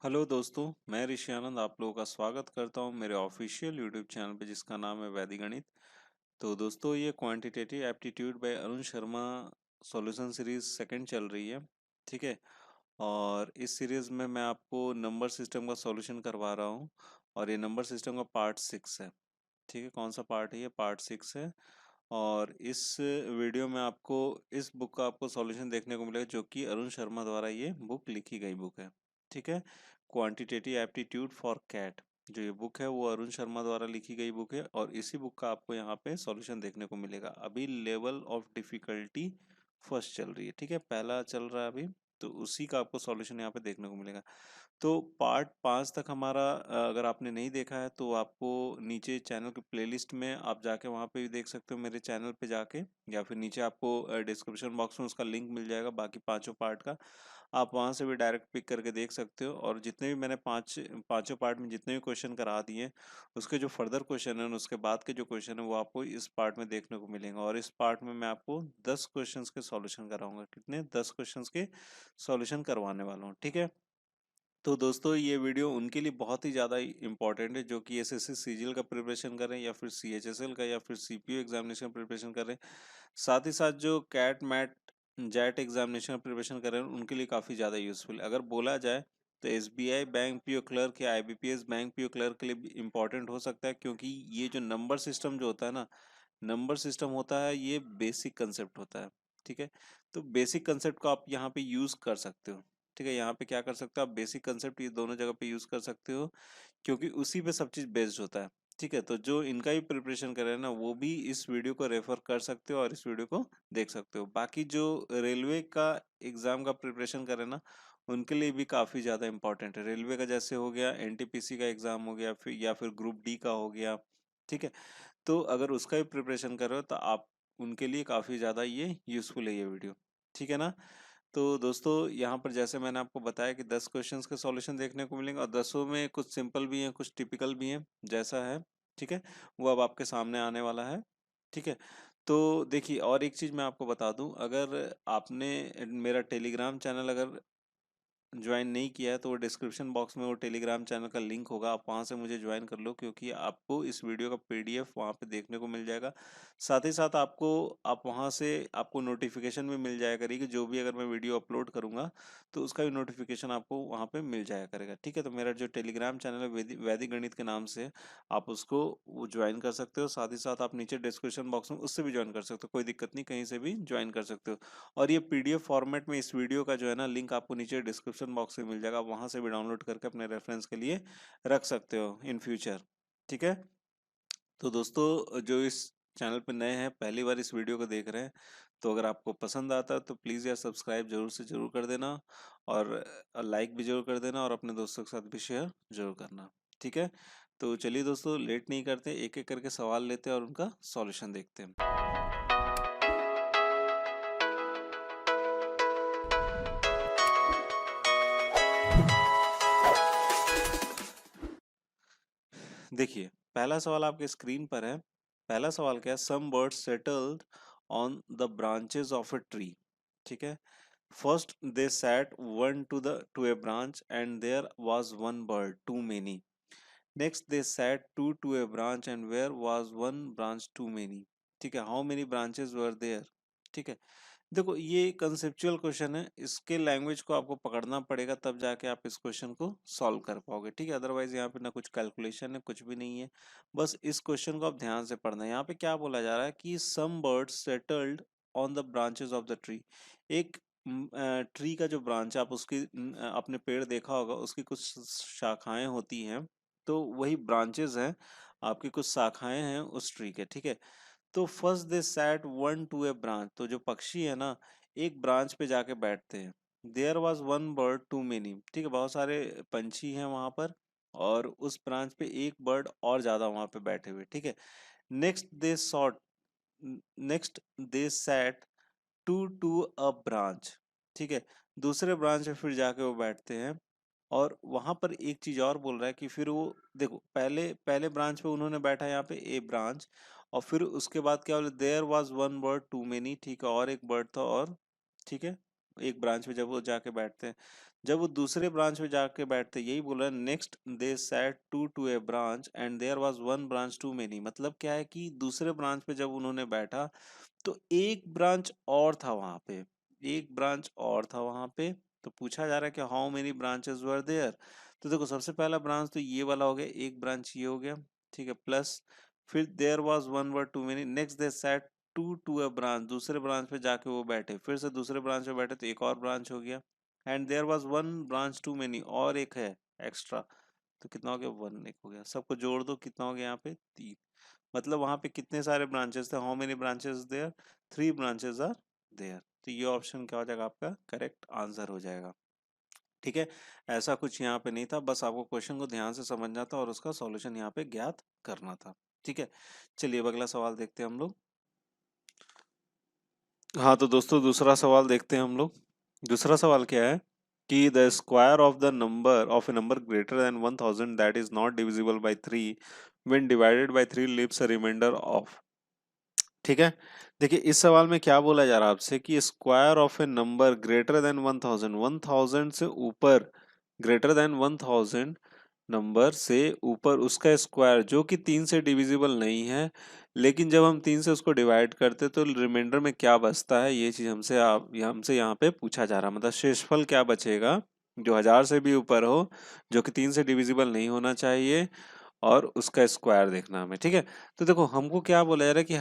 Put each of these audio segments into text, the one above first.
Hello दोस्तों, मैं ऋषि आनंद आप लोगों का स्वागत करता हूं मेरे ऑफिशियल यूट्यूब चैनल पे जिसका नाम है वैदिक गणित। तो दोस्तों ये quantitative aptitude bye Arun Sharma solution series second चल रही है। ठीक है। और इस सीरीज में मैं आपको नंबर सिस्टम का सॉल्यूशन करवा रहा हूं और ये नंबर सिस्टम का पार्ट 6 है। ठीक है, कौन सा पार्ट है? ये पार्ट 6 है। और इस वीडियो में आपको इस बुक का आपको सॉल्यूशन देखने को मिलेगा जो कि अरुण शर्मा द्वारा ये बुक लिखी गई बुक है। ठीक है। क्वांटिटेटिव एप्टीट्यूड फॉर कैट जो ये बुक है वो अरुण शर्मा द्वारा लिखी गई बुक है और इसी बुक का आपको यहाँ पे सॉल्यूशन देखने को मिलेगा। अभी लेवल ऑफ डिफिकल्टी फर्स्ट चल रही है। ठीक है, पहला चल रहा है अभी। तो उसी का आपको सॉल्यूशन यहाँ पे देखने को मिलेगा। तो पार्ट 5 तक हमारा अगर आपने नहीं देखा है तो आपको नीचे चैनल की प्लेलिस्ट में आप जाके वहाँ पे भी देख सकते हो मेरे चैनल पे जाके, या फिर नीचे आपको डिस्क्रिप्शन बॉक्स में उसका लिंक मिल जाएगा बाकी पांचों पार्ट का। आप वहाँ से भी डायरेक्ट पिक करके देख सकते हो। और जितने भी मैंने पांचों पार्ट में जितने भी क्वेश्चन करा दिए हैं उसके जो फर्दर क्वेश्चन है उसके बाद के जो क्वेश्चन है वो आपको इस पार्ट में देखने को मिलेंगे। और इस पार्ट में मैं आपको 10 क्वेश्चन के सॉल्यूशन कराऊंगा। कितने? 10 क्वेश्चन के सॉल्यूशन करवाने वाला हूँ। ठीक है। तो दोस्तों ये वीडियो उनके लिए बहुत ही ज़्यादा इम्पोर्टेंट है जो कि एसएससी सीजीएल का प्रिपरेशन कर रहे हैं या फिर सीएचएसएल का या फिर सीपीयू एग्जामिनेशन प्रिपरेशन कर रहे हैं। साथ ही साथ जो CAT MAT JET examination preparation कर रहे हैं उनके लिए काफ़ी ज़्यादा यूजफुल है। अगर बोला जाए तो एसबीआई बैंक पीओ क्लर्क या आईबीपीएस बैंक पीओ क्लर्क के लिए भी इम्पोर्टेंट हो सकता है, क्योंकि ये जो नंबर सिस्टम जो होता है ना, नंबर सिस्टम होता है ये बेसिक कंसेप्ट होता है। ठीक है। तो बेसिक कंसेप्ट को आप यहाँ पे यूज कर सकते हो। ठीक है, यहाँ पे क्या कर सकते हो आप? बेसिक कंसेप्ट ये दोनों जगह पे यूज कर सकते हो, क्योंकि उसी पे सब चीज बेस्ड होता है। ठीक है, तो जो इनका ही प्रिपरेशन कर रहे हैं ना वो भी इस वीडियो को रेफर कर सकते हो और इस वीडियो को देख सकते हो। बाकी जो रेलवे का एग्जाम का प्रिपरेशन कर रहे हैं ना उनके लिए भी काफी ज्यादा इंपॉर्टेंट है। रेलवे का जैसे हो गया एनटीपीसी का एग्जाम हो गया, फिर या फिर ग्रुप डी का हो गया। ठीक है। तो अगर उसका भी प्रिपरेशन कर रहे हो तो आप उनके लिए काफ़ी ज़्यादा ये यूज़फुल है ये वीडियो। ठीक है ना। तो दोस्तों यहाँ पर जैसे मैंने आपको बताया कि 10 क्वेश्चंस के सॉल्यूशन देखने को मिलेंगे और 10 में कुछ सिंपल भी हैं कुछ टिपिकल भी हैं जैसा है। ठीक है, वो अब आपके सामने आने वाला है। ठीक है। तो देखिए और एक चीज़ मैं आपको बता दूं, अगर आपने मेरा टेलीग्राम चैनल अगर ज्वाइन नहीं किया है तो वो डिस्क्रिप्शन बॉक्स में वो टेलीग्राम चैनल का लिंक होगा, आप वहाँ से मुझे ज्वाइन कर लो, क्योंकि आपको इस वीडियो का पीडीएफ वहाँ पे देखने को मिल जाएगा। साथ ही साथ आपको आप वहाँ से आपको नोटिफिकेशन भी मिल जाया करेगी, जो भी अगर मैं वीडियो अपलोड करूँगा तो उसका भी नोटिफिकेशन आपको वहाँ पे मिल जाया करेगा। ठीक है, तो मेरा जो टेलीग्राम चैनल है वैदिक गणित के नाम से, आप उसको वो ज्वाइन कर सकते हो। साथ ही साथ आप नीचे डिस्क्रिप्शन बॉक्स में उससे भी ज्वाइन कर सकते हो, कोई दिक्कत नहीं, कहीं से भी ज्वाइन कर सकते हो। और ये पीडीएफ फॉर्मेट में इस वीडियो का जो है ना लिंक आपको नीचे डिस्क्रिप्शन बॉक्स में मिल जाएगा, वहां से भी डाउनलोड करके अपने रेफरेंस के लिए रख सकते हो इन फ्यूचर। ठीक है। तो दोस्तों जो इस चैनल पर नए हैं, पहली बार इस वीडियो को देख रहे हैं, तो अगर आपको पसंद आता है तो प्लीज़ यार सब्सक्राइब जरूर से जरूर कर देना और लाइक भी जरूर कर देना और अपने दोस्तों के साथ भी शेयर जरूर करना। ठीक है। तो चलिए दोस्तों लेट नहीं करते, एक एक करके सवाल लेते हैं और उनका सॉल्यूशन देखते हैं। देखिए पहला सवाल आपके स्क्रीन पर है। पहला सवाल क्या है? Some birds settled on the branches of a tree. ठीक है। First they sat one to a branch and there was one bird too many. Next they sat two to a branch and where was one branch too many. ठीक है, how many branches were there. ठीक है। देखो ये conceptual question है, इसके language को आपको पकड़ना पड़ेगा तब जाके आप इस क्वेश्चन को सॉल्व कर पाओगे। ठीक है, अदरवाइज यहाँ पे ना कुछ कैलकुलेशन है कुछ भी नहीं है, बस इस क्वेश्चन को आप ध्यान से पढ़ना है। यहाँ पे क्या बोला जा रहा है कि some birds settled on the branches of the tree. एक ट्री का जो ब्रांच है, आप उसकी आपने पेड़ देखा होगा, उसकी कुछ शाखाएं होती हैं, तो वही ब्रांचेस हैं, आपकी कुछ शाखाएं हैं उस ट्री के। ठीक है। तो first they sat one to a branch, तो जो पक्षी है ना एक ब्रांच पे जाके बैठते हैं। There was one bird too many. ठीक है, बहुत सारे पंछी हैं वहां पर और उस ब्रांच पे एक बर्ड और ज्यादा वहां पे बैठे हुए। ठीक है। Next they sought next they sat to a branch. ठीक है, दूसरे ब्रांच पे फिर जाके वो बैठते हैं और वहां पर एक चीज और बोल रहा है कि फिर वो देखो पहले पहले ब्रांच पे उन्होंने बैठा है यहाँ पे ए ब्रांच, और फिर उसके बाद क्या बोले? There was one bird too many. ठीक है, और एक बर्ड था और। ठीक है, एक ब्रांच में जब वो जाके बैठते हैं, जब वो दूसरे ब्रांच में जाके बैठते, यही बोल रहा है next they sat to a branch and there was one branch too many. मतलब क्या है कि दूसरे ब्रांच पे जब उन्होंने बैठा तो एक ब्रांच और था वहां पे, एक ब्रांच और था वहां पे। तो पूछा जा रहा है कि how many branches were there. तो देखो सबसे पहला ब्रांच तो ये वाला हो गया, एक ब्रांच ये हो गया, ठीक है, प्लस फिर there was one were too many, next they set to a branch, दूसरे ब्रांच पे जाके वो बैठे, फिर से दूसरे ब्रांच पे बैठे तो एक और ब्रांच हो गया, and there was one branch too many, और एक है एक्स्ट्रा। तो कितना हो गया, वन, एक हो गया, सबको जोड़ दो कितना हो गया यहाँ पे, तीन। मतलब वहां पे कितने सारे ब्रांचेस थे, how many branches there, three branches are there. तो ये ऑप्शन क्या हो जाएगा, आपका करेक्ट आंसर हो जाएगा। ठीक है, ऐसा कुछ यहाँ पे नहीं था, बस आपको क्वेश्चन को ध्यान से समझना था और उसका सॉल्यूशन यहाँ पे ज्ञात करना था। ठीक है, चलिए अब अगला सवाल देखते हैं हम लोग। हाँ तो दोस्तों दूसरा सवाल देखते हैं हम लोग। दूसरा सवाल क्या है कि the square of the number of a number greater than 1000 that is not divisible by 3 when divided by 3 leaves a remainder of. ठीक है, देखिए इस सवाल में क्या बोला जा रहा है आपसे कि square of a number greater than 1000, 1000 से ऊपर, ग्रेटर देन 1000 नंबर से ऊपर उसका स्क्वायर जो कि 3 से डिविजिबल नहीं है, लेकिन जब हम 3 से उसको डिवाइड करते तो रिमाइंडर में क्या बचता है, ये चीज हमसे यहाँ पे पूछा जा रहा है। मतलब शेषफल क्या बचेगा जो 1000 से भी ऊपर हो, जो कि 3 से डिविजिबल नहीं होना चाहिए, और उसका स्क्वायर देखना हमें। ठीक है, तो देखो हमको क्या बोला जा रहा है कि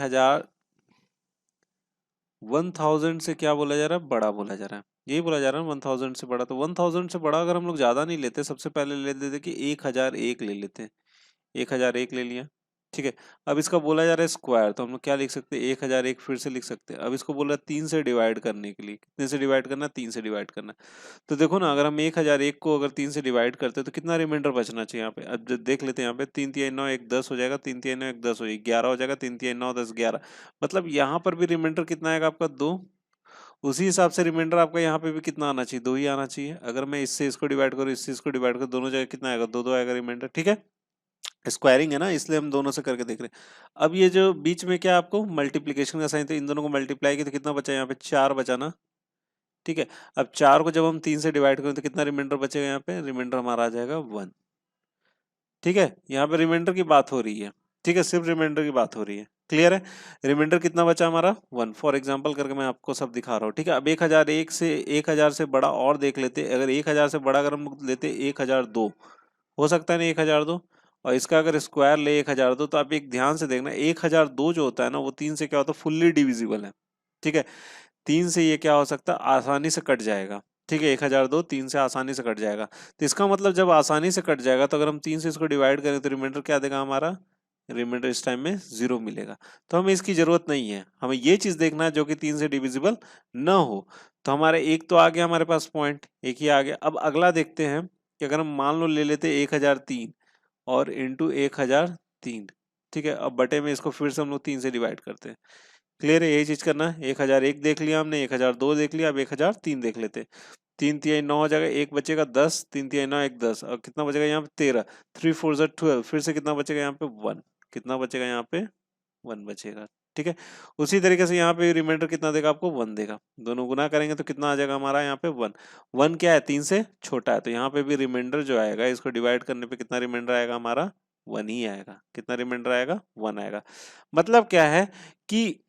1000 से क्या बोला जा रहा है, बड़ा बोला जा रहा है, यही बोला जा रहा है 1000 से बड़ा। तो 1000 से बड़ा अगर हम लोग ज्यादा नहीं लेते, सबसे पहले ले लेते कि 1001 ले लेते हैं, 1001 ले लिया। ठीक है, अब इसका बोला जा रहा है स्क्वायर, तो हम लोग क्या लिख सकते हैं, 1001 फिर से लिख सकते हैं। अब इसको बोला 3 से डिवाइड करने के लिए, कितने से डिवाइड करना है, 3 से डिवाइड करना है। तो देखो ना, अगर हम 1001 को अगर 3 से डिवाइड करते हैं तो कितना रिमाइंडर बचना चाहिए यहाँ पे। अब देख लेते हैं, यहाँ पे 3 3 9 1 10 हो जाएगा, 3 3 9 1 10 हो जाएगा, 11 हो जाएगा, 3 3 9 10 11। मतलब यहाँ पर भी रिमाइंडर कितना आएगा आपका, 2। उसी हिसाब से रिमाइंडर आपका यहाँ पे भी कितना आना चाहिए, 2 ही आना चाहिए। अगर मैं इससे इसको डिवाइड करूँ, इससे इसको डिवाइड करूँ, दोनों जगह कितना आएगा, 2 2 आएगा रिमाइंडर। ठीक है, स्क्वायरिंग है ना, इसलिए हम दोनों से करके देख रहे हैं। अब ये जो बीच में क्या आपको मल्टीप्लीकेशन का साइन, तो इन दोनों को मल्टीप्लाई किया तो कितना बचा, यहाँ पे 4 बचा ना। ठीक है, अब 4 को जब हम 3 से डिवाइड करें तो कितना रिमाइंडर बचेगा, यहाँ पे रिमाइंडर हमारा आ जाएगा 1। ठीक है, यहाँ पे रिमाइंडर की बात हो रही है। ठीक है, सिर्फ रिमाइंडर की बात हो रही है। क्लियर है, रिमाइंडर कितना बचा हमारा, 1। फॉर एग्जांपल करके मैं आपको सब दिखा रहा हूँ। ठीक है, अब 1000 से बड़ा और देख लेते, अगर 1000 से बड़ा अगर हम लोग लेते 1002, हो सकता है ना 1002, और इसका अगर स्क्वायर ले 1002, तो आप एक ध्यान से देखना 1002 जो होता है ना वो 3 से क्या होता है, फुल्ली डिविजिबल है। ठीक है, 3 से ये क्या हो सकता है, आसानी से कट जाएगा। ठीक है, 1002 3 से आसानी से कट जाएगा। तो इसका मतलब जब आसानी से कट जाएगा तो अगर हम 3 से इसको डिवाइड करें तो रिमाइंडर क्या देगा हमारा, रिमाइंडर इस टाइम में 0 मिलेगा। तो हमें इसकी जरूरत नहीं है, हमें ये चीज देखना है जो कि 3 से डिविजिबल न हो। तो हमारे एक तो आ गया हमारे पास पॉइंट, एक ही आ गया। अब अगला देखते हैं कि अगर हम मान लो ले लेते 1003 और इंटू 1003। ठीक है, अब बटे में इसको फिर से हम लोग 3 से डिवाइड करते हैं। क्लियर है, यही चीज करना है। 1001 देख लिया हमने, 1002 देख लिया, अब 1003 देख लेते हैं। 3 3 9 हो जाएगा, एक बचेगा 10, 3 3 9 1 10, और कितना बचेगा यहाँ पे 13, 3 4 12, फिर से कितना बचेगा यहाँ पे 1, कितना बचेगा यहाँ पे 1 बचेगा। ठीक है, उसी तरीके से यहाँ पे रिमाइंडर कितना देगा आपको, 1 देगा। दोनों गुना करेंगे तो कितना आ जाएगा हमारा यहाँ पे 1। 1 क्या है, 3 से छोटा है, तो यहाँ पे भी रिमाइंडर जो आएगा इसको डिवाइड करने पे कितना रिमाइंडर आएगा हमारा, 1 ही आएगा। कितना रिमाइंडर आएगा, 1 आएगा। मतलब क्या है कि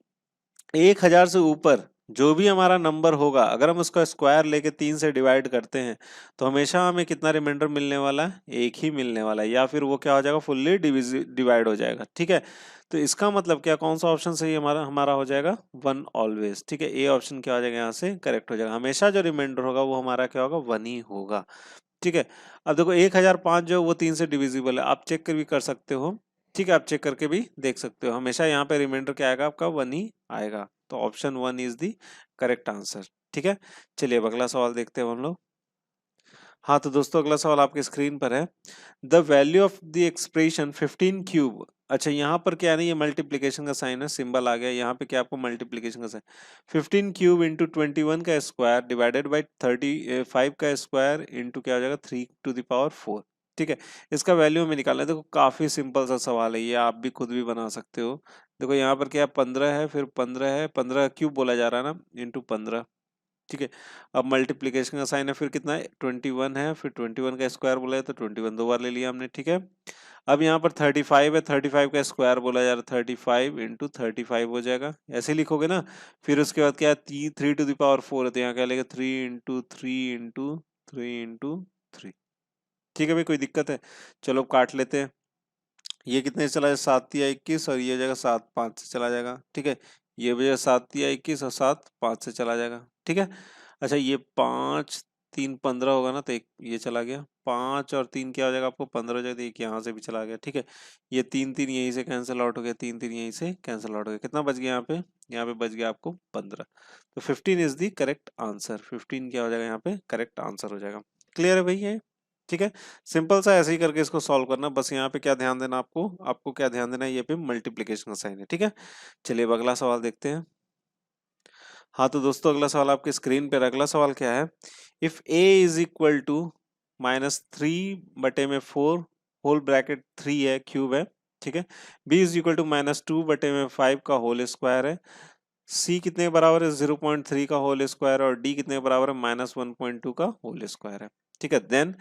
1000 से ऊपर जो भी हमारा नंबर होगा, अगर हम उसका स्क्वायर लेके 3 से डिवाइड करते हैं तो हमेशा हमें कितना रिमाइंडर मिलने वाला है, एक ही मिलने वाला है, या फिर वो क्या हो जाएगा, फुल्ली डिवाइड हो जाएगा। ठीक है, तो इसका मतलब क्या, कौन सा ऑप्शन सही हमारा हमारा हो जाएगा, 1 ऑलवेज। ठीक है, ए ऑप्शन क्या हो जाएगा यहाँ से करेक्ट हो जाएगा। हमेशा जो रिमाइंडर होगा वो हमारा क्या होगा, 1 ही होगा। ठीक है, अब देखो 1005 जो वो 3 से डिविजिबल है, आप चेक कर भी कर सकते हो। ठीक है, आप चेक करके भी देख सकते हो, हमेशा यहाँ पे रिमाइंडर क्या आएगा आपका, 1 ही आएगा। तो option 1 is the correct answer. ठीक है, चलिए अब अगला सवाल देखते हैं हम लोग। हाँ तो दोस्तों अगला सवाल आपके स्क्रीन पर है, the value of the expression 15 cube. अच्छा यहाँ पर क्या है ना, ये मल्टीप्लीकेशन का साइन है, सिंबल आ गया यहाँ पे, क्या आपको मल्टीप्लीकेशन का साइन, 15 क्यूब इंटू 21 का स्क्वायर डिवाइडेड बाई 35 का स्क्वायर इंटू क्या हो जाएगा, 3 to the power 4। ठीक है, इसका वैल्यू हमें निकालना है। देखो काफी सिंपल सा सवाल है ये, आप भी खुद भी बना सकते हो। देखो यहाँ पर क्या 15 है, फिर 15 है, 15 क्यूब बोला जा रहा है ना, इंटू 15। ठीक है। अब मल्टीप्लीकेशन का साइन है, फिर कितना है 21 है, फिर 21 का स्क्वायर बोला है तो 21 दो बार ले लिया हमने। ठीक है। अब यहाँ पर 35 है, 35 का स्क्वायर बोला जा रहा है, 35 इंटू 35 हो जाएगा, ऐसे लिखोगे ना। फिर उसके बाद क्या है, 3 टू द पावर 4 है, तो यहाँ क्या लेगा 3 इंटू 3 इंटू 3 इंटू 3। ठीक है भाई, कोई दिक्कत है? चलो काट लेते हैं। ये कितने से चला जाएगा, 7 या 21, और ये हो जाएगा 7 5 से चला जाएगा। ठीक है। ये भी 7 या 21 और 7 5 से चला जाएगा। ठीक है। अच्छा, ये 5 3 15 होगा ना, तो एक ये चला गया, 5 और 3 क्या हो जाएगा आपको 15 हो जाएगा, तो एक यहाँ से भी चला गया। ठीक है। ये 3 3 यहीं से कैंसिल आउट हो गया, 3 3 यहीं से कैंसिल आउट हो गया, कितना बच गया यहाँ पे? यहाँ पे बच गया आपको 15। तो 15 इज द करेक्ट आंसर। 15 क्या हो जाएगा यहाँ पे, करेक्ट आंसर हो जाएगा। क्लियर है भाई ये? ठीक है। सिंपल सा ऐसे ही करके इसको सॉल्व करना, बस यहाँ पे क्या ध्यान देना आपको, आपको क्या ध्यान देना है, ये पे मल्टीप्लिकेशन का साइन है। ठीक है। चलिए अब अगला सवाल देखते हैं। हाँ तो दोस्तों, अगला सवाल आपके स्क्रीन पे, अगला सवाल क्या है, if a is equal to -3/4 whole bracket 3 है, क्यूब है। ठीक है। b इज इक्वल टू -2/5 का होल स्क्वायर है। c कितने के बराबर है, 0.3 का होल स्क्वायर, और d कितने के बराबर है, -1.2 का होल स्क्वायर है। ठीक है। देन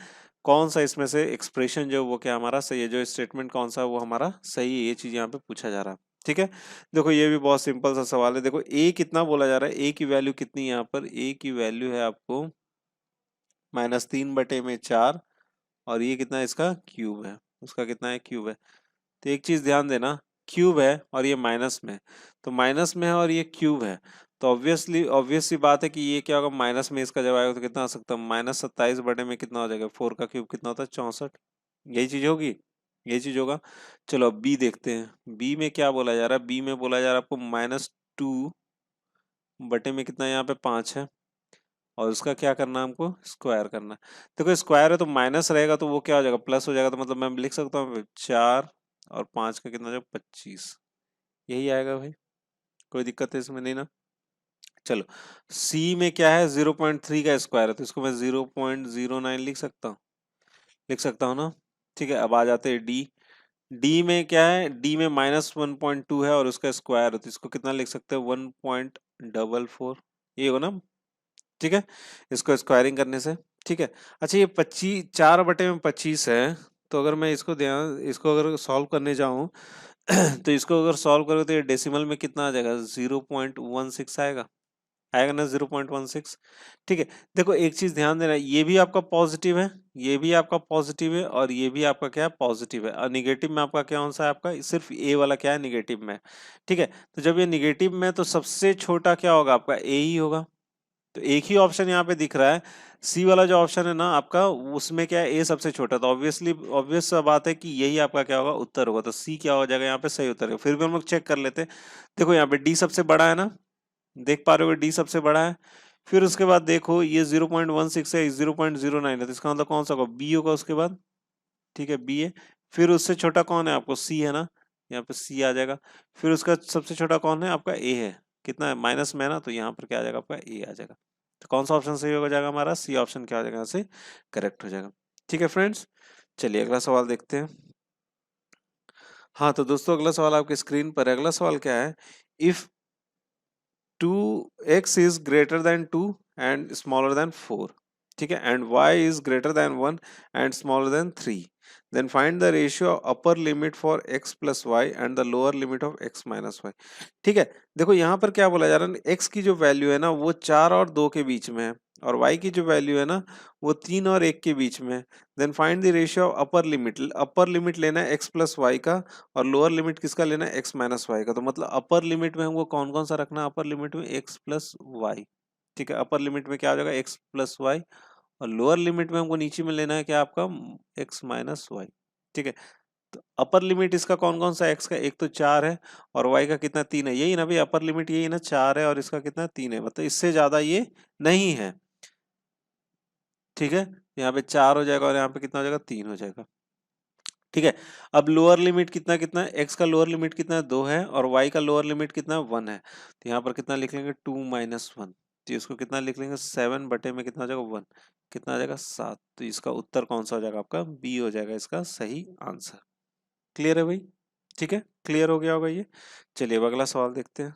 कौन सा इसमें से एक्सप्रेशन जो वो क्या हमारा सही है, जो स्टेटमेंट कौन सा है वो हमारा सही है, ये चीज यहाँ पे पूछा जा रहा है। ठीक है। देखो ये भी बहुत सिंपल सा सवाल है। देखो a कितना बोला जा रहा है, a की वैल्यू कितनी है यहाँ पर, a की वैल्यू है आपको -3/4, और ये कितना है, इसका क्यूब है, उसका कितना है, क्यूब है। तो एक चीज ध्यान देना, क्यूब है और ये माइनस में, तो माइनस में है और ये क्यूब है, तो ऑब्वियस सी बात है कि ये क्या होगा, माइनस में इसका जब आएगा तो कितना आ सकता है, -27 में कितना हो जाएगा, 4 का क्यूब कितना होता है, 64। यही चीज होगी, यही चीज होगा। चलो अब बी देखते हैं, बी में क्या बोला जा रहा है, बी में बोला जा रहा है आपको -2 कितना है, यहाँ पे 5 है, और उसका क्या करना है हमको, स्क्वायर करना है। देखो स्क्वायर है तो माइनस रहेगा तो वो क्या हो जाएगा, प्लस हो जाएगा, तो मतलब मैं लिख सकता हूँ 4 और 5 का कितना हो जाएगा, 25। यही आएगा भाई, कोई दिक्कत है इसमें नहीं ना। चलो सी में क्या है, 0.3 का स्क्वायर है, तो इसको मैं 0.09 लिख सकता हूँ ना। ठीक है। अब आ जाते हैं डी, डी में क्या है, डी में -1.2 है और उसका स्क्वायर है, तो इसको कितना लिख सकते हैं, 1.44, ये होगा ना। ठीक है। इसको स्क्वायरिंग करने से। ठीक है। अच्छा ये 25, 4/25 है, तो अगर मैं इसको अगर सॉल्व करने जाऊं तो इसको अगर सॉल्व करोगे तो ये डेसिमल में कितना आ जाएगा, 0.16 आएगा, आएगा ना 0.16। ठीक है। देखो एक चीज ध्यान देना, ये भी आपका पॉजिटिव है, ये भी आपका पॉजिटिव है, और ये भी आपका क्या है, पॉजिटिव है, और निगेटिव में आपका क्या कौन सा है, आपका सिर्फ ए वाला क्या है, निगेटिव में। ठीक है। तो जब ये निगेटिव में, तो सबसे छोटा क्या होगा, आपका ए ही होगा, तो एक ही ऑप्शन यहाँ पे दिख रहा है, सी वाला जो ऑप्शन है ना आपका, उसमें क्या है, ए सबसे छोटा, तो ऑब्वियस सा बात है कि यही आपका क्या होगा, उत्तर होगा, तो सी क्या हो जाएगा यहाँ पे, सही उत्तर है। फिर भी हम लोग चेक कर लेते हैं। देखो यहाँ पे डी सबसे बड़ा है ना, देख पा रहे हो डी सबसे बड़ा है। फिर उसके बाद देखो ये 0.16 है, 0.09 है, तो इसका मतलब कौन सा होगा, बी होगा उसके बाद। ठीक है, बी है। फिर उससे छोटा कौन है, आपको सी है ना, यहाँ पे सी आ जाएगा। फिर उसका सबसे छोटा कौन है, आपका ए है, कितना है, माइनस में है ना, तो यहाँ पर क्या आ जाएगा, आपका ए आ जाएगा। तो कौन सा ऑप्शन सही हो जाएगा हमारा, सी ऑप्शन क्या हो जाएगा, यहाँ से करेक्ट हो जाएगा। ठीक है फ्रेंड्स, चलिए अगला सवाल देखते हैं। हाँ तो दोस्तों, अगला सवाल आपके स्क्रीन पर है। अगला सवाल क्या है, if 2x is greater than 2 and smaller than 4, ठीक है, and y is greater than 1 and smaller than 3, then find the ratio of upper limit for x plus y and the lower limit of x minus y। ठीक है। देखो यहाँ पर क्या बोला जा रहा है, x की जो वैल्यू है ना वो 4 और 2 के बीच में है, और y की जो वैल्यू है ना वो 3 और 1 के बीच में है। Then find the ratio of upper limit लेना है x प्लस वाई का, और लोअर लिमिट किसका लेना है, x माइनस वाई का। तो मतलब अपर लिमिट में हमको कौन कौन सा रखना है, अपर लिमिट में x प्लस वाई। ठीक है, अपर लिमिट में क्या हो जाएगा, x प्लस वाई, और लोअर लिमिट में हमको नीचे में लेना है क्या, आपका x माइनस वाई। ठीक है। तो अपर लिमिट इसका कौन कौन सा, x का एक तो 4 है, और y का कितना 3 है, यही ना भाई, अपर लिमिट यही ना, 4 है और इसका कितना 3 है, मतलब इससे ज्यादा ये नहीं है। ठीक है। यहाँ पे 4 हो जाएगा और यहाँ पे कितना हो जाएगा, 3 हो जाएगा। ठीक है। अब लोअर लिमिट कितना कितना है, x का लोअर लिमिट कितना है, 2 है, और y का लोअर लिमिट कितना है, 1 है, तो यहाँ पर कितना लिख लेंगे, 2 माइनस 1, तो इसको कितना लिख लेंगे, 7 में कितना हो जाएगा, 1, कितना आ जाएगा, 7। तो इसका उत्तर कौन सा हो जाएगा, आपका बी हो जाएगा इसका सही आंसर। क्लियर है भाई? ठीक है, क्लियर हो गया होगा ये। चलिए अब अगला सवाल देखते हैं।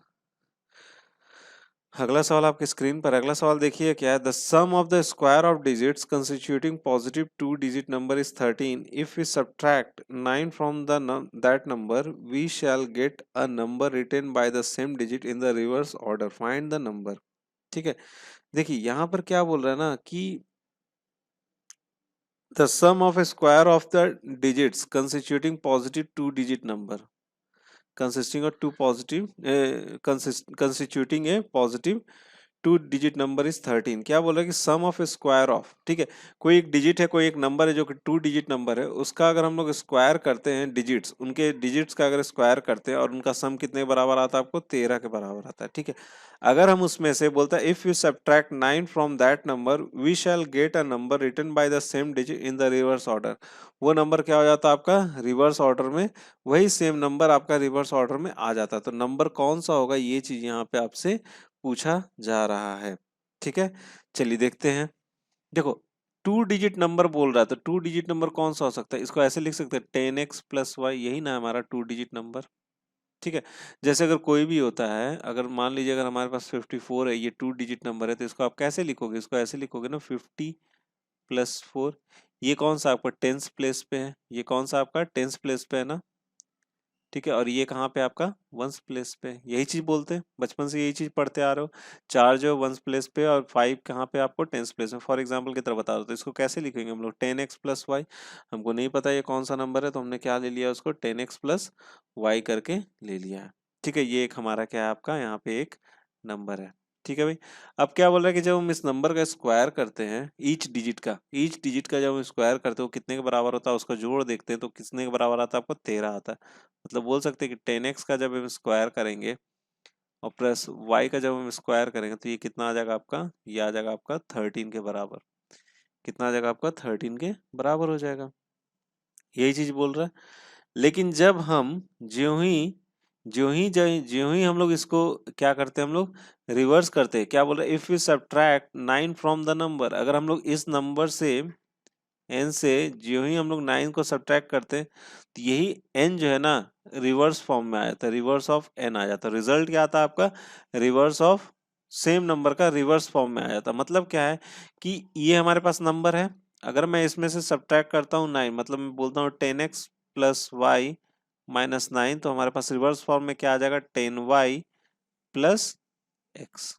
अगला सवाल आपकी स्क्रीन पर, अगला सवाल देखिए क्या है। The sum of the square of digits constituting positive 2 digit number is 13। If we subtract 9 from the that number we shall get a number written by the same digit in the reverse order, find the number. ठीक है, देखिए यहाँ पर क्या बोल रहा है ना कि the sum of square of the digits constituting positive 2 digit number consisting of two positive constituting a positive 2 digit number is 13। क्या बोल रहा है कि सम ऑफ स्क्वायर ऑफ, ठीक है, कोई एक डिजिट है, कोई एक नंबर है जो कि 2 डिजिट नंबर है, उसका अगर हम लोग स्क्वायर करते हैं, डिजिट्स उनके डिजिट्स का अगर स्क्वायर करते हैं और उनका सम कितने बराबर आता है आपको, 13 के बराबर आता है। ठीक है, अगर हम उसमें से बोलता है if you subtract 9 from that number we shall get a number written by the same digit in the reverse order, वो नंबर क्या हो जाता है आपका रिवर्स ऑर्डर में, वही सेम नंबर आपका रिवर्स ऑर्डर में आ जाता है। तो नंबर कौन सा होगा, ये चीज यहाँ पे आपसे पूछा जा रहा है। ठीक है, चलिए देखते हैं। देखो 2 डिजिट नंबर बोल रहा है, तो 2 डिजिट नंबर कौन सा हो सकता है, इसको ऐसे लिख सकते हैं 10x प्लस वाई, यही ना हमारा 2 डिजिट नंबर। ठीक है, जैसे अगर कोई भी होता है, अगर मान लीजिए अगर हमारे पास 54 है, ये 2 डिजिट नंबर है, तो इसको आप कैसे लिखोगे, इसको ऐसे लिखोगे ना 50 प्लस 4। ये कौन सा आपका टेंस प्लेस पे है, ये कौन सा आपका टेंस प्लेस पे है ना। ठीक है, और ये कहाँ पे आपका वंस प्लेस पे, यही चीज बोलते हैं, बचपन से यही चीज पढ़ते आ रहे हो। 4 जो वंस प्लेस पे और 5 कहाँ पे आपको टेंस प्लेस में। फॉर एग्जांपल की तरह बता दो, तो इसको कैसे लिखेंगे हम लोग, 10x प्लस वाई। हमको नहीं पता ये कौन सा नंबर है, तो हमने क्या ले लिया उसको 10x प्लस वाई करके ले लिया है। ठीक है, ये एक हमारा क्या है आपका यहाँ पे एक नंबर है। ठीक है भाई, अब क्या बोल रहा है कि जब हम इस नंबर का स्क्वायर करते हैं, ईच डिजिट का जब हम स्क्वायर करते हैं वो कितने के बराबर होता है, उसका जोड़ देखते हैं तो कितने के बराबर आता है आपको, 13 आता है। मतलब बोल सकते हैं कि 10x का जब हम स्क्वायर करेंगे और प्लस y का जब हम स्क्वायर करेंगे तो ये कितना आ जाएगा आपका, ये आ जाएगा आपका 13 के बराबर। कितना आ जाएगा आपका 13 के बराबर हो जाएगा, यही चीज बोल रहा है। लेकिन जब हम ज्यों ही हम लोग इसको क्या करते हैं, हम लोग रिवर्स करते हैं। क्या बोल रहे हैं, if you subtract 9 from the number, अगर हम लोग इस नंबर से एन से ज्यों ही हम लोग 9 को सब्ट्रैक्ट करते हैं तो यही एन जो है ना रिवर्स फॉर्म में आ जाता है, रिवर्स ऑफ एन आ जाता है। रिजल्ट क्या आता है आपका, रिवर्स ऑफ सेम नंबर का रिवर्स फॉर्म में आ जाता है। मतलब क्या है कि ये हमारे पास नंबर है, अगर मैं इसमें से सब्ट्रैक्ट करता हूँ 9, मतलब मैं बोलता हूँ 10x प्लस वाई माइनस 9, तो हमारे पास रिवर्स फॉर्म में क्या आ जाएगा 10y प्लस एक्स,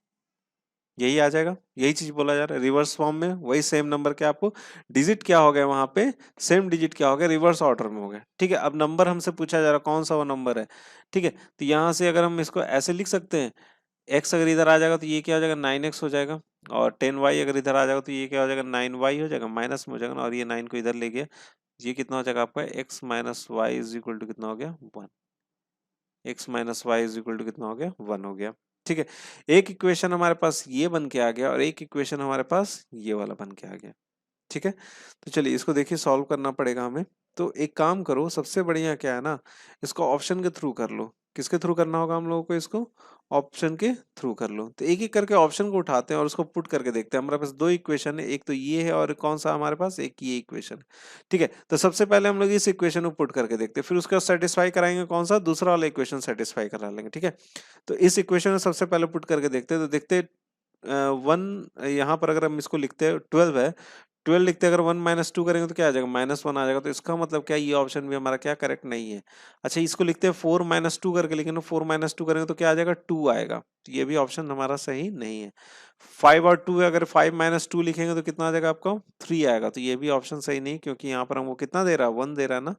यही आ जाएगा। यही चीज बोला जा रहा है, रिवर्स फॉर्म में वही सेम नंबर के आपको डिजिट क्या हो गया वहां पे, सेम डिजिट क्या हो गया रिवर्स ऑर्डर में हो गया। ठीक है, अब नंबर हमसे पूछा जा रहा है कौन सा वो नंबर है। ठीक है, तो यहाँ से अगर हम इसको ऐसे लिख सकते हैं, x अगर इधर आ जाएगा तो ये क्या हो जाएगा 9x हो जाएगा, और 10y अगर इधर आ जाएगा तो ये क्या हो जाएगा 9y हो जाएगा, माइनस में हो जाएगा ना, और ये 9 को इधर ले गया, ये कितना हो जाएगा आपका x minus y is equal to कितना हो गया 1। x minus y is equal to कितना हो गया 1 हो गया। ठीक है, एक इक्वेशन हमारे पास ये बन के आ गया और एक इक्वेशन हमारे पास ये वाला बन के आ गया। ठीक है, तो चलिए इसको देखिए सॉल्व करना पड़ेगा हमें। तो एक काम करो, सबसे बढ़िया क्या है ना, इसको ऑप्शन के थ्रू कर लो। किसके थ्रू करना होगा हम लोगों को इसको, ऑप्शन के थ्रू कर लो। तो एक एक करके ऑप्शन को उठाते हैं और उसको पुट करके देखते हैं। हमारे पास दो इक्वेशन है, एक तो ये है और कौन सा हमारे पास, एक ये इक्वेशन है। ठीक है, तो सबसे पहले हम लोग इस इक्वेशन को पुट करके देखते हैं, फिर उसका सेटिस्फाई कराएंगे कौन सा, दूसरा वाला इक्वेशन सेटिस्फाई करा लेंगे। ठीक है, तो इस इक्वेशन को सबसे पहले पुट करके देखते हैं। तो देखते हैं 1, यहाँ पर अगर हम इसको लिखते हैं 12 है, 12 लिखते हैं, अगर 1 माइनस 2 करेंगे तो क्या आ जाएगा -1 आ जाएगा। तो इसका मतलब क्या, ये ऑप्शन भी हमारा क्या करेक्ट नहीं है। अच्छा, इसको लिखते हैं 4 माइनस 2 करके, लेकिन 4 माइनस 2 करेंगे तो क्या आ जाएगा 2 आएगा, तो ये भी ऑप्शन हमारा सही नहीं है। 5 और 2 है, अगर 5 माइनस 2 लिखेंगे तो कितना आ जाएगा आपका 3 आएगा, तो ये भी ऑप्शन सही नहीं, क्योंकि यहाँ पर हमको कितना दे रहा है 1 दे रहा है ना।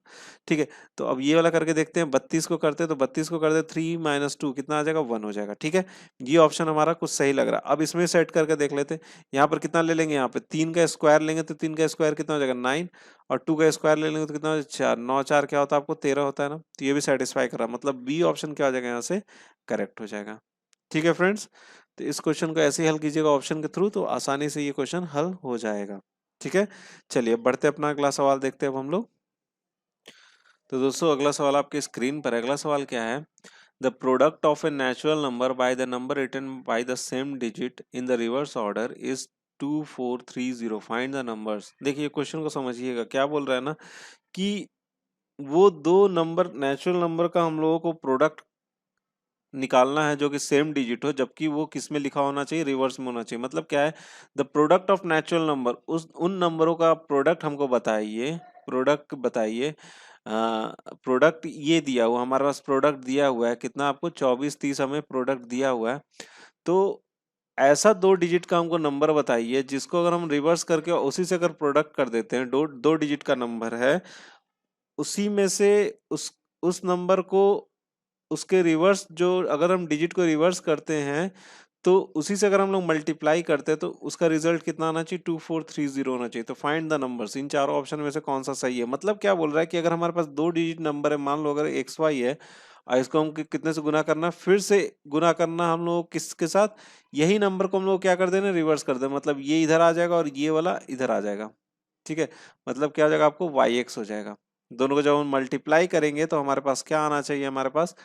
ठीक है, तो अब ये वाला करके देखते हैं, 32 को करते हैं, तो 32 को करते 3 माइनस 2 कितना आ जाएगा 1 हो जाएगा। ठीक है, ये ऑप्शन हमारा कुछ सही लग रहा है। अब इसमें सेट करके देख लेते हैं, यहाँ पर कितना ले लेंगे, यहाँ पे 3 का स्क्वायर लेंगे तो 3 का स्क्वायर कितना हो जाएगा 9, और 2 का स्क्वायर ले लेंगे तो कितना हो जाएगा 4, 9 4 क्या होता है आपको 13 होता है ना। तो ये भी सेटिस्फाई कर रहा है, मतलब बी ऑप्शन क्या हो जाएगा यहाँ से करेक्ट हो जाएगा। ठीक है फ्रेंड्स, तो इस क्वेश्चन को ऐसे ही हल कीजिएगा ऑप्शन के थ्रू, तो आसानी से ये क्वेश्चन हल हो जाएगा। ठीक है, चलिए अब बढ़ते अपना अगला सवाल देखते हैं अब हम लोग। तो दोस्तों अगला सवाल आपके स्क्रीन पर है। अगला सवाल क्या है, the product of a natural number by the number written by the same digit in the reverse order is 2430, find the numbers. देखिए क्वेश्चन को समझिएगा, क्या बोल रहा है ना कि वो दो नंबर नेचुरल नंबर का हम लोगों को प्रोडक्ट निकालना है जो कि सेम डिजिट हो, जबकि वो किस में लिखा होना चाहिए, रिवर्स में होना चाहिए। मतलब क्या है, the product of natural number, उन नंबरों का प्रोडक्ट हमको बताइए, प्रोडक्ट बताइए। प्रोडक्ट ये दिया हुआ, हमारे पास प्रोडक्ट दिया हुआ है कितना, आपको 24 30 हमें प्रोडक्ट दिया हुआ है। तो ऐसा 2 डिजिट का हमको नंबर बताइए जिसको अगर हम रिवर्स करके उसी से अगर प्रोडक्ट कर देते हैं, दो दो डिजिट का नंबर है, उसी में से उस नंबर को, उसके रिवर्स जो अगर हम डिजिट को रिवर्स करते हैं तो उसी से अगर हम लोग मल्टीप्लाई करते हैं तो उसका रिजल्ट कितना आना चाहिए, 2430 होना चाहिए। तो फाइंड द नंबर्स, इन चारों ऑप्शन में से कौन सा सही है। मतलब क्या बोल रहा है कि अगर हमारे पास 2 डिजिट नंबर है, मान लो अगर एक्स वाई है, और इसको हम कितने से गुना करना, फिर से गुना करना हम लोग किसके साथ, यही नंबर को हम लोग क्या कर देना, रिवर्स कर देना। मतलब ये इधर आ जाएगा और ये वाला इधर आ जाएगा। ठीक है, मतलब क्या हो जाएगा, आपको वाई एक्स हो जाएगा। दोनों को जब हम मल्टीप्लाई करेंगे तो हमारे पास क्या आना चाहिए, हमारे पास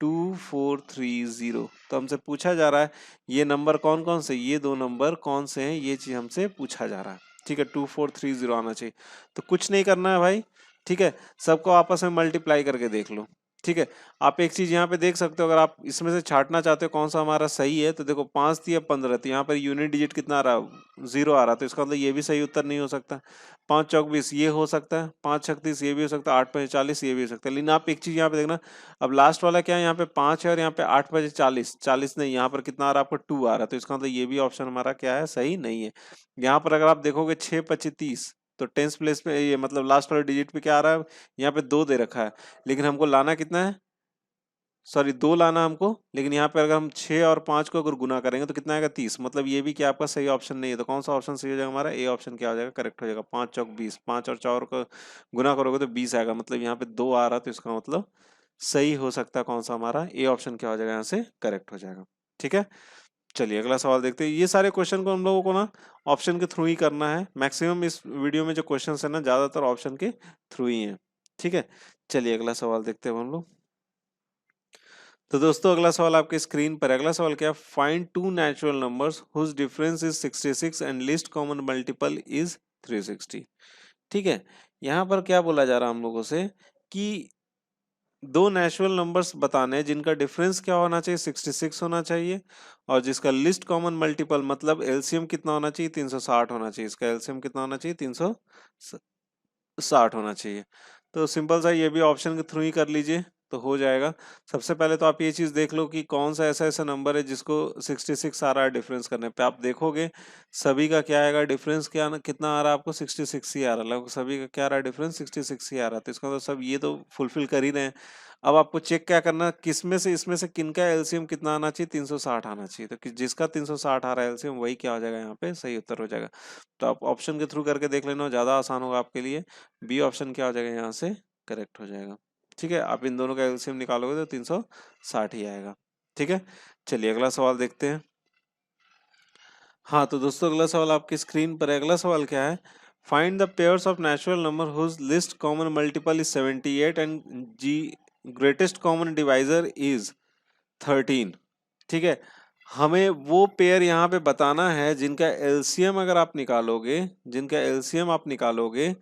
2430। तो हमसे पूछा जा रहा है ये नंबर कौन कौन से, ये दो नंबर कौन से हैं, ये चीज हमसे पूछा जा रहा है। ठीक है, 2430 आना चाहिए। तो कुछ नहीं करना है भाई, ठीक है, सबको आपस में मल्टीप्लाई करके देख लो। ठीक है, आप एक चीज यहाँ पे देख सकते हो, अगर आप इसमें से छांटना चाहते हो कौन सा हमारा सही है, तो देखो 5 थी अब 15 थी, यहाँ पर यूनिट डिजिट कितना आ रहा है, 0 आ रहा है, तो इसका मतलब ये भी सही उत्तर नहीं हो सकता। 5 चौक 20 ये हो सकता है, 5 छक 30 ये भी हो सकता है, 8 पंजे 40 ये भी हो सकता है। लेकिन आप एक चीज यहाँ पे देखना, अब लास्ट वाला क्या है, यहाँ पे 5 है और यहाँ पे 8 बजे 40 40 नहीं, यहाँ पर कितना आ रहा है आपको 2 आ रहा है, तो इसका मतलब ये भी ऑप्शन हमारा क्या है, सही नहीं है। यहाँ पर अगर आप देखोगे 6 25 30, तो टेंस प्लेस पे ये मतलब लास्ट वाले डिजिट पे क्या आ रहा है, यहाँ पे 2 दे रखा है, लेकिन हमको लाना कितना है, सॉरी 2 लाना हमको, लेकिन यहाँ पे अगर हम 6 और 5 को अगर गुना करेंगे तो कितना आएगा 30। मतलब ये भी क्या आपका सही ऑप्शन नहीं है। तो कौन सा ऑप्शन सही हो जाएगा हमारा, ए ऑप्शन क्या हो जाएगा, करेक्ट हो जाएगा। 5 चौक 20, 5 और 4 को गुना करोगे तो 20 आएगा। मतलब यहाँ पे 2 आ रहा है, तो इसका मतलब सही हो सकता है कौन सा हमारा, ए ऑप्शन क्या हो जाएगा, यहाँ से करेक्ट हो जाएगा। ठीक है, चलिए अगला सवाल देखते हैं। ये सारे क्वेश्चन को हम लोगों को ना ऑप्शन के थ्रू ही करना है। मैक्सिमम इस वीडियो में जो क्वेश्चन है ना, ज्यादातर ऑप्शन के थ्रू ही है। ठीक है, चलिए अगला सवाल देखते हैं हम लोग। तो दोस्तों अगला सवाल आपके स्क्रीन पर है। अगला सवाल क्या है, find two natural numbers whose difference is 66 and least common multiple is 360। ठीक है, यहाँ पर क्या बोला जा रहा है हम लोगों से कि दो नेचुरल नंबर्स बताने हैं जिनका डिफरेंस क्या होना चाहिए, 66 होना चाहिए, और जिसका लिस्ट कॉमन मल्टीपल मतलब एलसीएम कितना होना चाहिए, 360 होना चाहिए। इसका एलसीएम कितना होना चाहिए, 360 होना चाहिए। तो सिंपल सा ये भी ऑप्शन के थ्रू ही कर लीजिए तो हो जाएगा। सबसे पहले तो आप ये चीज देख लो कि कौन सा ऐसा ऐसा नंबर है जिसको 66 आ रहा है डिफरेंस करने पे। आप देखोगे सभी का क्या आएगा डिफरेंस, क्या कितना आ रहा है आपको, 66 ही आ रहा है। लगभग सभी का क्या आ रहा है डिफरेंस, 66 ही आ रहा है। तो इसका मतलब सब ये तो फुलफिल कर ही रहे हैं। अब आपको चेक क्या करना, किसमें से इसमें से किनका एलसीएम कितना आना चाहिए, 360 आना चाहिए। तो जिसका 360 आ रहा है एलसीएम वही क्या हो जाएगा, यहाँ पे सही उत्तर हो जाएगा। तो आप ऑप्शन के थ्रू करके देख लेना, ज्यादा आसान होगा आपके लिए। बी ऑप्शन क्या हो जाएगा, यहाँ से करेक्ट हो जाएगा। ठीक है, आप इन दोनों का एलसीएम निकालोगे तो 360 ही आएगा। ठीक है, चलिए अगला सवाल देखते हैं। हाँ तो दोस्तों अगला सवाल आपकी स्क्रीन पर है। अगला सवाल क्या है, find the pairs of natural number whose least common multiple is 78 and जी ग्रेटेस्ट कॉमन डिवाइजर इज 13। ठीक है, हमें वो पेयर यहाँ पे बताना है जिनका एलसीएम अगर आप निकालोगे, जिनका एलसीएम आप निकालोगे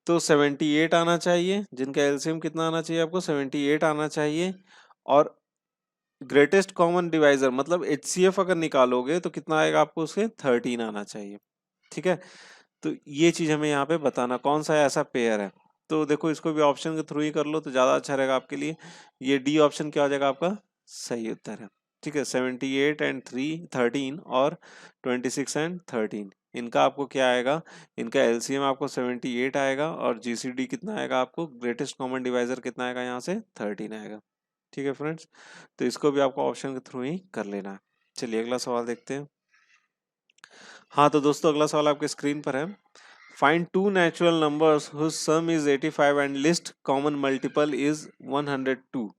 तो 78 आना चाहिए। जिनका एलसीएम कितना आना चाहिए आपको, 78 आना चाहिए। और ग्रेटेस्ट कॉमन डिवाइजर मतलब एचसीएफ अगर निकालोगे तो कितना आएगा आपको, उसके 13 आना चाहिए। ठीक है, तो ये चीज हमें यहाँ पे बताना कौन सा ऐसा पेयर है। तो देखो इसको भी ऑप्शन के थ्रू ही कर लो तो ज्यादा अच्छा रहेगा आपके लिए। ये डी ऑप्शन क्या हो जाएगा आपका सही उत्तर है। ठीक है, 78 एंड 13 और 26 एंड 13 इनका आपको क्या आएगा, इनका एलसीएम आपको 78 आएगा और जीसीडी कितना आएगा आपको, ग्रेटेस्ट कॉमन डिवाइजर कितना आएगा, यहाँ से 13 आएगा। ठीक है फ्रेंड्स, तो इसको भी आपको ऑप्शन के थ्रू ही कर लेना है। चलिए अगला सवाल देखते हैं। हाँ तो दोस्तों अगला सवाल आपके स्क्रीन पर है, find two natural numbers whose sum is 85 and least common multiple is 102।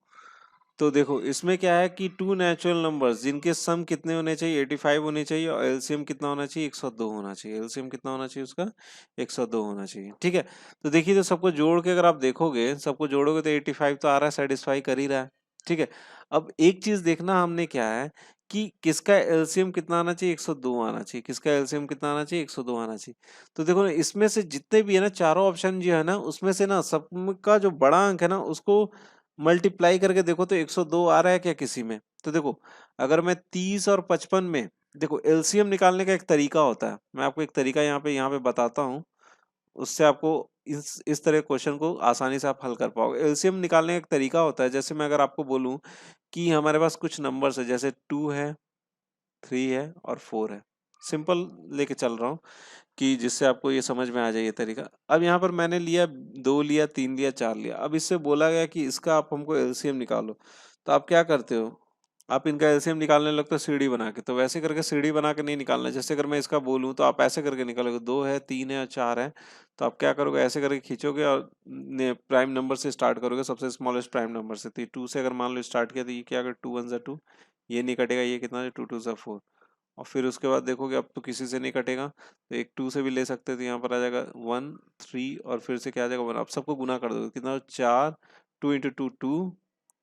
तो देखो इसमें क्या है कि टू नेचुरल नंबर्स जिनके सम कितने होने चाहिए, 85 होने चाहिए, और एलसीएम कितना होना चाहिए, 102 होना चाहिए। एलसीएम कितना होना चाहिए उसका, 102 होना चाहिए। ठीक है, तो देखिए तो सबको जोड़ के अगर आप देखोगे, सबको जोड़ोगे तो 85 तो आ रहा है, सेटिस्फाई कर ही रहा है। ठीक है, अब एक चीज देखना हमने क्या है कि किसका एलसीएम कितना आना चाहिए, 102 आना चाहिए। किसका एलसीएम कितना आना चाहिए, 102 आना चाहिए। तो देखो ना इसमें से जितने भी है ना चारों ऑप्शन जो है ना, उसमें से ना सबका जो बड़ा अंक है ना उसको मल्टीप्लाई करके देखो तो 102 आ रहा है क्या किसी में? तो देखो, अगर मैं 30 और 55 में, देखो एलसीएम निकालने का एक तरीका होता है, मैं आपको एक तरीका यहाँ पे बताता हूँ, उससे आपको इस तरह क्वेश्चन को आसानी से आप हल कर पाओगे। एलसीएम निकालने का एक तरीका होता है, जैसे मैं अगर आपको बोलूं कि हमारे पास कुछ नंबर्स है, जैसे 2 है, 3 है और 4 है, सिंपल लेके चल रहा हूँ कि जिससे आपको ये समझ में आ जाए ये तरीका। अब यहाँ पर मैंने लिया 2 लिया, 3 लिया, 4 लिया, अब इससे बोला गया कि इसका आप हमको एलसीएम निकालो, तो आप क्या करते हो, आप इनका एलसीएम निकालने लगते हो सीढ़ी बना के। तो वैसे करके सीढ़ी बना के नहीं निकालना, जैसे अगर मैं इसका बोलूं तो आप ऐसे करके निकालोगे, 2 है, 3 है और 4 है, तो आप क्या करोगे, ऐसे करके खींचोगे और प्राइम नंबर से स्टार्ट करोगे, सबसे स्मॉलेस्ट प्राइम नंबर से। तो 2 से अगर मान लो स्टार्ट किया, तो ये क्या, अगर 2 1 2, ये नहीं कटेगा, ये कितना, 2 2 4, और फिर उसके बाद देखोगे अब तो किसी से नहीं कटेगा, तो एक 2 से भी ले सकते हैं, तो यहाँ पर आ जाएगा 1 3 और फिर से क्या आ जाएगा 1। अब सबको गुना कर दोगे, कितना, 4, 2 इंटू 2 2,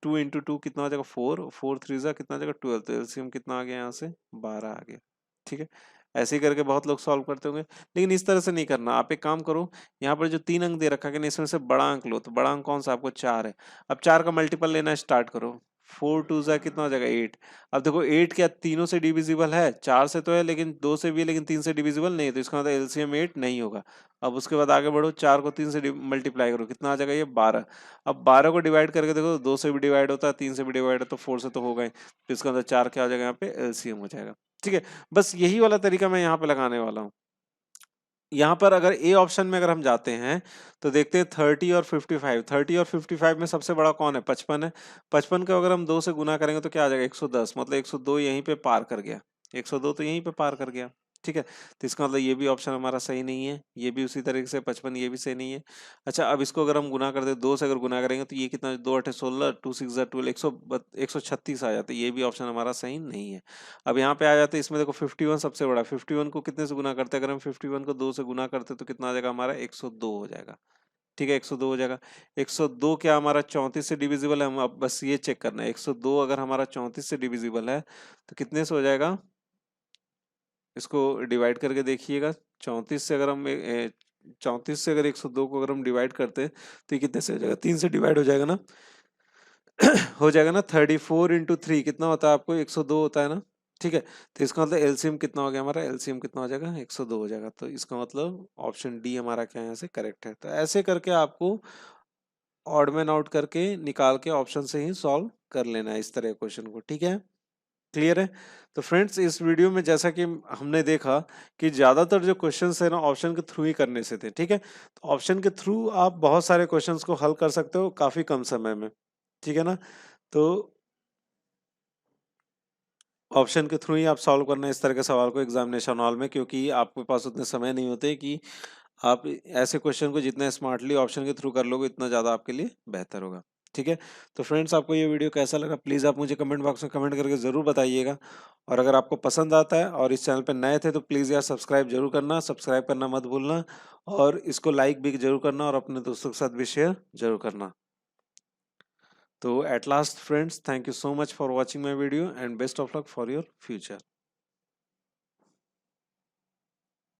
2 इंटू 2 कितना हो जाएगा 4, 4 3 जा कितना आ जाएगा 12, तो एलसीएम कितना आ गया यहाँ से 12 आ गया। ठीक है, ऐसे ही करके बहुत लोग सॉल्व करते होंगे, लेकिन इस तरह से नहीं करना। आप एक काम करो, यहाँ पर जो 3 अंक दे रखा है कि इसमें से बड़ा अंक लो, तो बड़ा अंक कौन सा, आपको 4 है। अब 4 का मल्टीपल लेना स्टार्ट करो, 4 2 जा कितना हो जाएगा 8। अब देखो 8 क्या तीनों से डिविजिबल है, 4 से तो है, लेकिन 2 से भी है, लेकिन 3 से डिविजिबल नहीं है, तो इसका मतलब एलसीएम 8 नहीं होगा। अब उसके बाद आगे बढ़ो, 4 को 3 से मल्टीप्लाई करो, कितना आ जाएगा ये 12। अब 12 को डिवाइड करके देखो, 2 से भी डिवाइड होता है, 3 से भी डिवाइड होता है, तो 4 से तो होगा ही, तो इसका मतलब 4 क्या हो जाएगा यहाँ पे एलसीएम हो जाएगा। ठीक है, बस यही वाला तरीका मैं यहाँ पे लगाने वाला हूँ। यहाँ पर अगर ए ऑप्शन में अगर हम जाते हैं तो देखते हैं 30 और 55। 30 और 55 में सबसे बड़ा कौन है, 55 है। 55 को अगर हम 2 से गुना करेंगे तो क्या आ जाएगा 110, मतलब 102 यहीं पे पार कर गया, 102 तो यहीं पे पार कर गया। ठीक है, तो इसका मतलब ये भी ऑप्शन हमारा सही नहीं है, ये भी उसी तरीके से 55 ये भी सही नहीं है। अच्छा, अब इसको अगर हम गुना कर दे, 2 से अगर गुना करेंगे तो ये कितना, 2 8 16, 2 6 12, 136 आ जाता है, ये भी ऑप्शन हमारा सही नहीं है। अब यहाँ पे आ जाते हैं, इसमें देखो 51 सबसे बड़ा, 51 को कितने से गुना करते हैं, अगर हम 51 को 2 से गुना करते हैं तो कितना आ जाएगा हमारा 102 हो जाएगा। ठीक है, 102 हो जाएगा। 102 क्या हमारा 34 से डिविजिबल है, हम अब बस ये चेक करना है, 102 अगर हमारा 34 से डिविजिबल है तो कितने से हो जाएगा, इसको डिवाइड करके देखिएगा। 34 से अगर हम 34 से अगर 102 को अगर हम डिवाइड करते हैं तो ये कितने से हो जाएगा, 3 से डिवाइड हो जाएगा ना। हो जाएगा ना, 34 इंटू 3 कितना होता है आपको, 102 होता है ना। ठीक है, तो इसका मतलब एलसीएम कितना हो गया हमारा, एलसीएम कितना हो जाएगा 102 हो जाएगा, तो इसका मतलब ऑप्शन डी हमारा क्या है, यहाँ से करेक्ट है। तो ऐसे करके आपको ऑड मैन आउट करके निकाल के ऑप्शन से ही सॉल्व कर लेना है इस तरह क्वेश्चन को। ठीक है, क्लियर है। तो फ्रेंड्स, इस वीडियो में जैसा कि हमने देखा कि ज्यादातर जो क्वेश्चंस है ना ऑप्शन के थ्रू ही करने से थे। ठीक है, तो ऑप्शन के थ्रू आप बहुत सारे क्वेश्चंस को हल कर सकते हो काफी कम समय में। ठीक है ना, तो ऑप्शन के थ्रू ही आप सॉल्व करना है इस तरह के सवाल को एग्जामिनेशन हॉल में, क्योंकि आपके पास उतने समय नहीं होते कि आप ऐसे क्वेश्चन को जितने स्मार्टली ऑप्शन के थ्रू कर लोगे इतना ज़्यादा आपके लिए बेहतर होगा। ठीक है, तो फ्रेंड्स, आपको ये वीडियो कैसा लगा प्लीज़ आप मुझे कमेंट बॉक्स में कमेंट करके ज़रूर बताइएगा। और अगर आपको पसंद आता है और इस चैनल पर नए थे तो प्लीज़ यार सब्सक्राइब जरूर करना, सब्सक्राइब करना मत भूलना, और इसको लाइक भी जरूर करना और अपने दोस्तों के साथ भी शेयर जरूर करना। तो at last friends, thank you so much for watching my video and best of luck for your future.